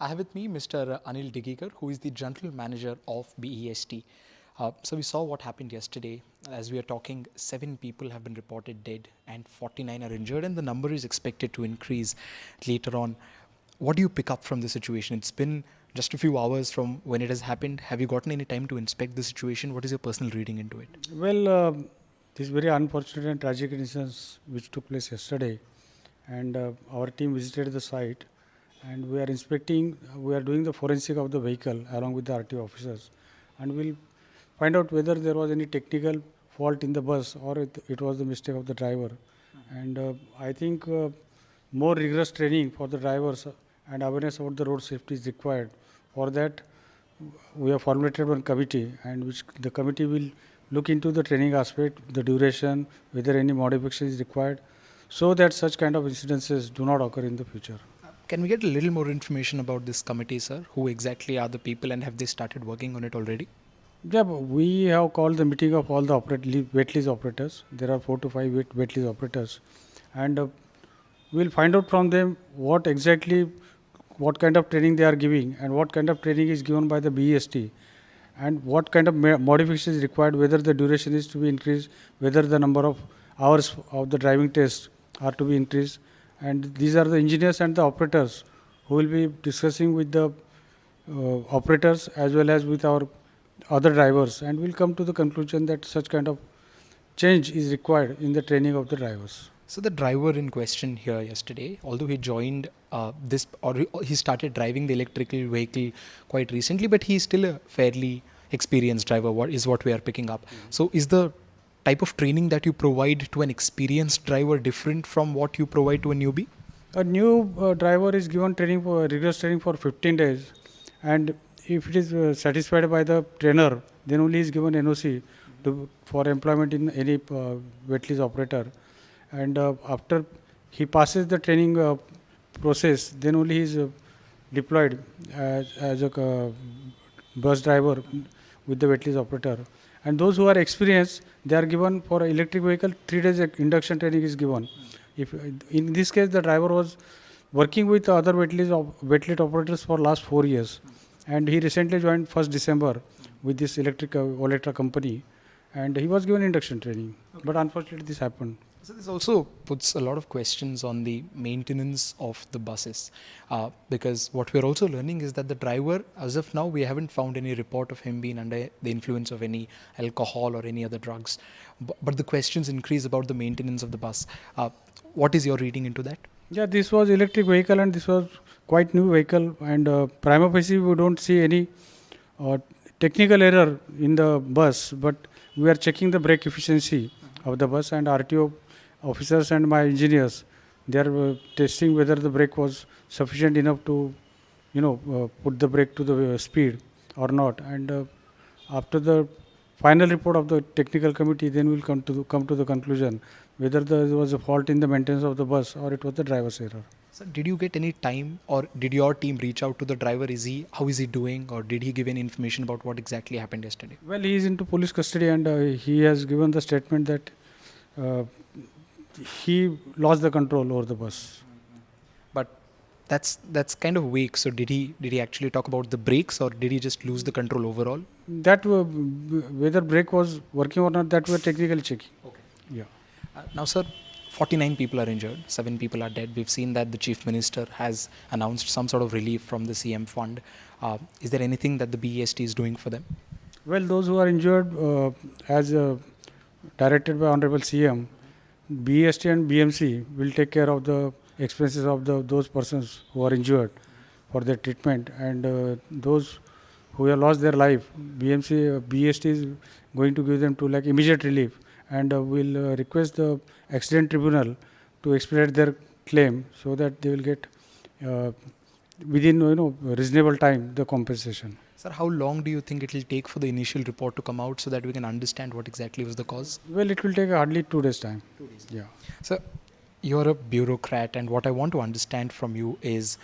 I have with me Mr. Anil Digikar, who is the General Manager of BEST. So we saw what happened yesterday. As we are talking, 7 people have been reported dead and 49 are injured, and the number is expected to increase later on. What do you pick up from the situation? It's been just a few hours from when it has happened. Have you gotten any time to inspect the situation? What is your personal reading into it? Well, this very unfortunate and tragic incident which took place yesterday, and our team visited the site, and we are inspecting. We are doing the forensic of the vehicle along with the RTO officers, and we'll find out whether there was any technical fault in the bus or it was the mistake of the driver. And I think more rigorous training for the drivers and awareness about the road safety is required. For that, we have formulated one committee, and which the committee will look into the training aspect, the duration, whether any modification is required, so that such kind of incidences do not occur in the future. Can we get a little more information about this committee, sir? Who exactly are the people and have they started working on it already? Yeah, but we have called the meeting of all the wet lease operators. There are 4 to 5 wet lease operators, and we'll find out from them what kind of training they are giving and what kind of training is given by the BEST and what kind of modification is required, whether the duration is to be increased, whether the number of hours of the driving test are to be increased. And these are the engineers and the operators who will be discussing with the operators as well as with our other drivers, and we'll come to the conclusion that such kind of change is required in the training of the drivers. So the driver in question here yesterday, although he joined he started driving the electrical vehicle quite recently, but he's still a fairly experienced driver. What we are picking up. So is the type of training that you provide to an experienced driver different from what you provide to a newbie? A new driver is given training for rigorous training for 15 days, and if it is satisfied by the trainer, then only is given NOC for employment in any wet lease operator. And after he passes the training process, then only he is deployed as a bus driver with the wet lease operator. And those who are experienced, they are given for electric vehicle 3 days induction training is given. If in this case the driver was working with other wet lease operators for last 4 years, and he recently joined 1st December with this Electra company, and he was given induction training. Okay. But unfortunately this happened. So this also puts a lot of questions on the maintenance of the buses, because what we're also learning is that the driver, as of now, we haven't found any report of him being under the influence of any alcohol or any other drugs. But the questions increase about the maintenance of the bus. What is your reading into that? Yeah, this was electric vehicle and this was quite new vehicle, and prima facie we don't see any technical error in the bus, but we are checking the brake efficiency of the bus, and RTO officers and my engineers, they are testing whether the brake was sufficient enough to put the brake to the speed or not. And after the final report of the technical committee, then we'll come to the conclusion whether there was a fault in the maintenance of the bus or it was the driver's error. So did you get any time, or did your team reach out to the driver? How is he doing, or did he give any information about what exactly happened yesterday? Well, he is into police custody, and he has given the statement that he lost the control over the bus. But that's kind of vague. So did he actually talk about the brakes, or did he just lose the control overall? That whether brake was working or not, that we are technically checking. Okay. Yeah. Now, sir, 49 people are injured, 7 people are dead. We've seen that the Chief Minister has announced some sort of relief from the CM fund. Is there anything that the BEST is doing for them? Well, those who are injured, as directed by Honorable CM, BEST and BMC will take care of the expenses of those persons who are injured for their treatment, and those who have lost their life, BEST is going to give them 2 lakh immediate relief, and will request the accident tribunal to expedite their claim so that they will get within reasonable time the compensation. Sir, how long do you think it will take for the initial report to come out so that we can understand what exactly was the cause? Well, it will take hardly 2 days time. 2 days. Yeah. So you're a bureaucrat, and what I want to understand from you is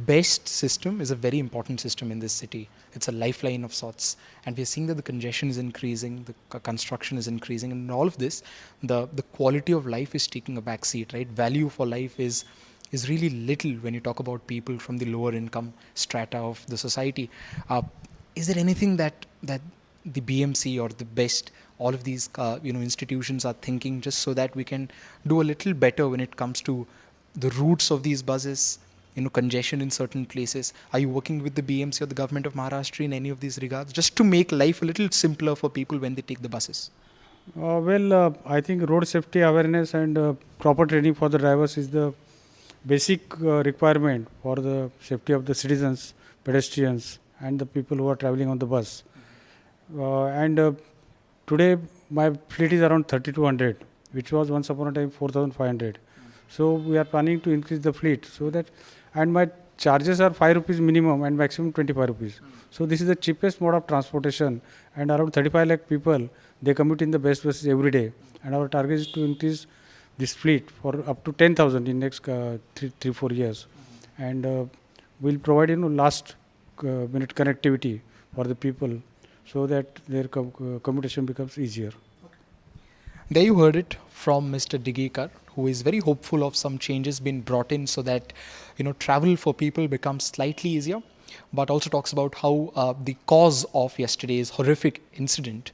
BEST system is a very important system in this city. It's a lifeline of sorts, and we're seeing that the congestion is increasing, the construction is increasing, and in all of this, the quality of life is taking a back seat, right? Value for life is is really little when you talk about people from the lower income strata of the society. Is there anything that the BMC or the best, all of these institutions are thinking, just so that we can do a little better when it comes to the routes of these buses, congestion in certain places? Are you working with the BMC or the government of Maharashtra in any of these regards, just to make life a little simpler for people when they take the buses? I think road safety awareness and proper training for the drivers is the basic requirement for the safety of the citizens, pedestrians, and the people who are traveling on the bus. And Today my fleet is around 3200, which was once upon a time 4500. So we are planning to increase the fleet so that, and my charges are 5 rupees minimum and maximum 25 rupees. So this is the cheapest mode of transportation, and around 35 lakh people, they commute in the best buses every day. And our target is to increase this fleet for up to 10,000 in next 3-4 years. And we'll provide last minute connectivity for the people so that their commutation becomes easier. There you heard it from Mr. Digekar, who is very hopeful of some changes being brought in so that travel for people becomes slightly easier, but also talks about how the cause of yesterday's horrific incident,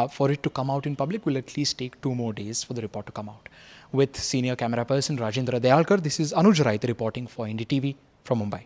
for it to come out in public, will at least take 2 more days for the report to come out. With senior camera person Rajendra Dayalkar, this is Anuj Raith reporting for NDTV from Mumbai.